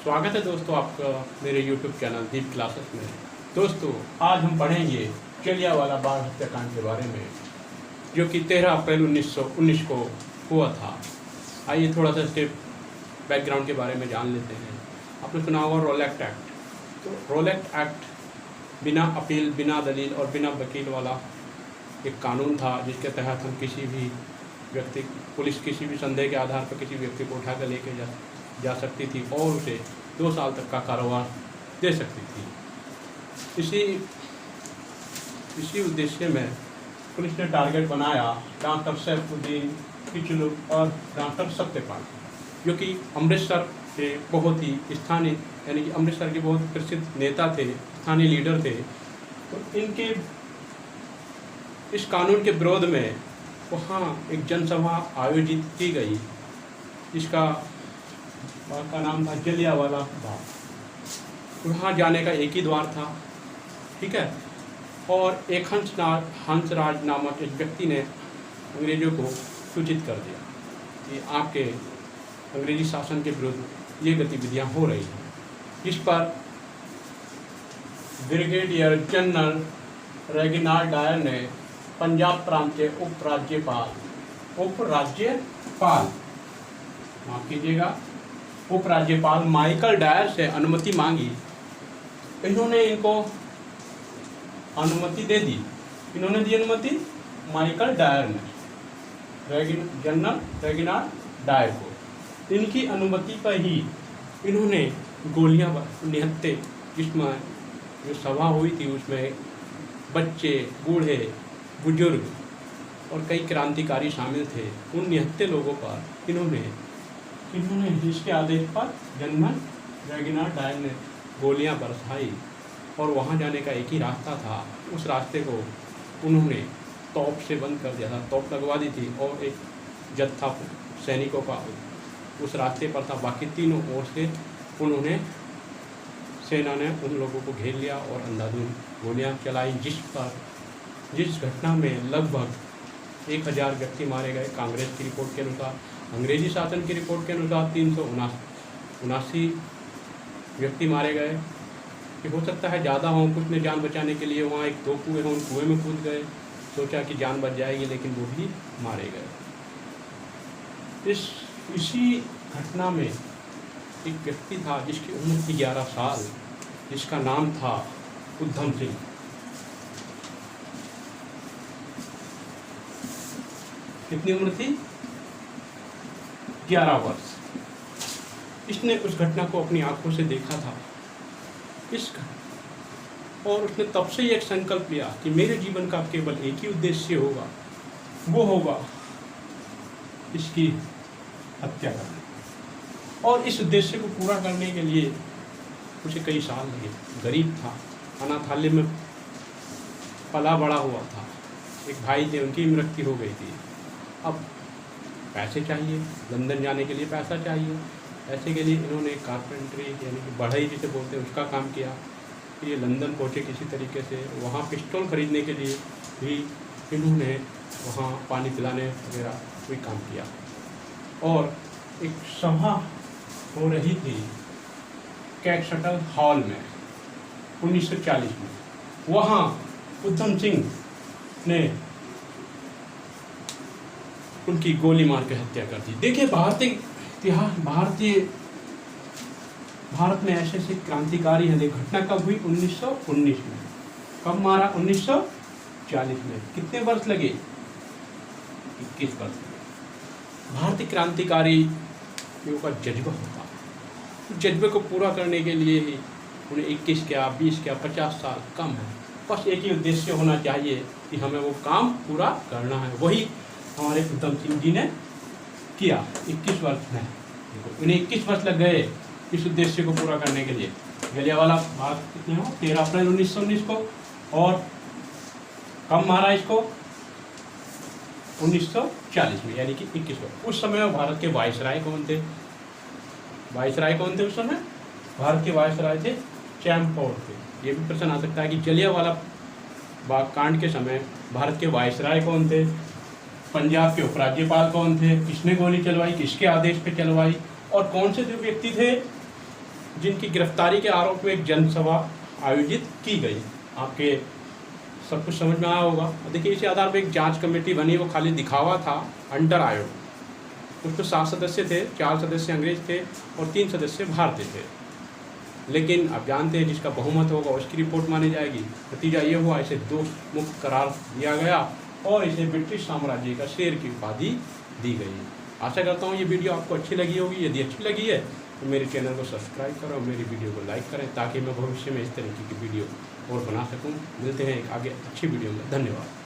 स्वागत है दोस्तों आपका मेरे YouTube चैनल दीप क्लासेस में। दोस्तों आज हम पढ़ेंगे जलियांवाला बाग हत्याकांड के बारे में, जो कि 13 अप्रैल 1919 को हुआ था। आइए थोड़ा सा इसके बैकग्राउंड के बारे में जान लेते हैं। आपने सुना होगा रोलेक्ट एक्ट। तो रोलेक्ट एक्ट बिना अपील, बिना दलील और बिना वकील वाला एक कानून था, जिसके तहत हम किसी भी व्यक्ति, पुलिस किसी भी संदेह के आधार पर किसी व्यक्ति को उठा कर लेके जा सकती थी और उसे 2 साल तक का कारोबार दे सकती थी। इसी उद्देश्य में पुलिस ने टारगेट बनाया डॉक्टर सैफुद्दीन किचलू और डॉक्टर सत्यपाल, जो कि अमृतसर के बहुत ही स्थानीय, यानी कि अमृतसर के बहुत प्रसिद्ध नेता थे, स्थानीय लीडर थे। तो इनके इस कानून के विरोध में वहाँ एक जनसभा आयोजित की गई, जिसका का नाम था जलियांवाला बाग। वहाँ जाने का एक ही द्वार था, ठीक है। और एक हंसराज नामक एक व्यक्ति ने अंग्रेजों को सूचित कर दिया कि आपके अंग्रेजी शासन के विरुद्ध ये गतिविधियाँ हो रही हैं, जिस पर ब्रिगेडियर जनरल रेगिनाल्ड डायर ने पंजाब प्रांत के उपराज्यपाल माइकल डायर से अनुमति मांगी। इन्होंने इनको अनुमति दे दी। इन्होंने दी अनुमति माइकल डायर ने जनरल रेगिनाल्ड डायर को। इनकी अनुमति पर ही इन्होंने गोलियां निहत्थे, जिसमें जो सभा हुई थी उसमें बच्चे, बूढ़े, बुजुर्ग और कई क्रांतिकारी शामिल थे। उन निहत्थे लोगों पर इन्होंने जिसके आदेश पर जनरल रेगिनाल्ड डायर ने गोलियां बरसाई और वहां जाने का एक ही रास्ता था। उस रास्ते को उन्होंने तोप से बंद कर दिया था, तोप लगवा दी थी और एक जत्था सैनिकों का उस रास्ते पर था। बाकी तीनों ओर से सेना ने उन लोगों को घेर लिया और अंधाधुंध गोलियां चलाई, जिस घटना में लगभग 1000 व्यक्ति मारे गए। कांग्रेस की रिपोर्ट के अनुसार, अंग्रेजी शासन की रिपोर्ट के अनुसार 379 व्यक्ति मारे गए। कि हो सकता है ज़्यादा हों। कुछ ने जान बचाने के लिए वहाँ 1-2 कुएँ हों, उन कुएँ में कूद गए, सोचा कि जान बच जाएगी, लेकिन वो भी मारे गए। इसी घटना में एक व्यक्ति था जिसकी उम्र थी 11 साल, जिसका नाम था उधम सिंह। कितनी उम्र थी? 11 वर्ष। इसने उस घटना को अपनी आंखों से देखा था और उसने तब से एक संकल्प लिया कि मेरे जीवन का केवल एक ही उद्देश्य होगा, वो होगा इसकी हत्या करना। और इस उद्देश्य को पूरा करने के लिए उसे कई साल लगे। गरीब था, अनाथालय में पला बड़ा हुआ था। एक भाई थे, उनकी मृत्यु हो गई थी। अब पैसे चाहिए, लंदन जाने के लिए पैसा चाहिए। ऐसे के लिए इन्होंने कारपेंट्री, यानी कि बढ़ई जिसे बोलते हैं, उसका काम किया। फिर ये लंदन पहुँचे किसी तरीके से। वहाँ पिस्टल खरीदने के लिए भी इन्होंने वहाँ पानी पिलाने वगैरह कोई काम किया। और एक सभा हो रही थी कैक्सटल हॉल में 1940 में। वहाँ उधम सिंह ने उनकी गोली मार के हत्या कर दी। देखिए, भारत में ऐसे ऐसे क्रांतिकारी हैं। घटना कब हुई? 1919 में। कब मारा? 1940 में। कितने वर्ष लगे? 21 वर्ष लगे। भारतीय क्रांतिकारी का जज्बा होता है। जज्बे को पूरा करने के लिए ही उन्हें 21 क्या, 20 क्या, 50 साल कम है। बस एक ही उद्देश्य होना चाहिए कि हमें वो काम पूरा करना है। वही हमारे उधम सिंह जी ने किया 21 वर्ष में। उन्हें 21 वर्ष लग गए इस उद्देश्य को पूरा करने के लिए। जलियांवाला बाग कितने हो? 13 अप्रैल 1919 को। और कब मारा इसको? 1940 में, यानी कि 21 वर्ष। उस समय भारत के वायसराय कौन थे? उस समय भारत के वायसराय थे चैमफोर्ड थे। ये भी प्रश्न आ सकता है कि जलियांवाला बाग कांड के समय भारत के वायसराय कौन थे? पंजाब के उपराज्यपाल कौन थे? किसने गोली चलवाई? किसके आदेश पे चलवाई? और कौन से जो व्यक्ति थे जिनकी गिरफ्तारी के आरोप में एक जनसभा आयोजित की गई। आपके सब कुछ समझ में आया होगा। देखिए, इसी आधार पर एक जांच कमेटी बनी, वो खाली दिखावा था, अंडर आयोग। उसमें 7 सदस्य थे, 4 सदस्य अंग्रेज थे और 3 सदस्य भारतीय थे। लेकिन आप जानते हैं, जिसका बहुमत होगा उसकी रिपोर्ट मानी जाएगी। नतीजा ये हुआ, इसे दोष मुक्त करार दिया गया और इसे ब्रिटिश साम्राज्य का शेर की उपाधि दी गई। आशा करता हूँ ये वीडियो आपको अच्छी लगी होगी। यदि अच्छी लगी है तो मेरे चैनल को सब्सक्राइब करें और मेरी वीडियो को लाइक करें, ताकि मैं भविष्य में इस तरीके की वीडियो और बना सकूँ। मिलते हैं एक आगे अच्छी वीडियो में। धन्यवाद।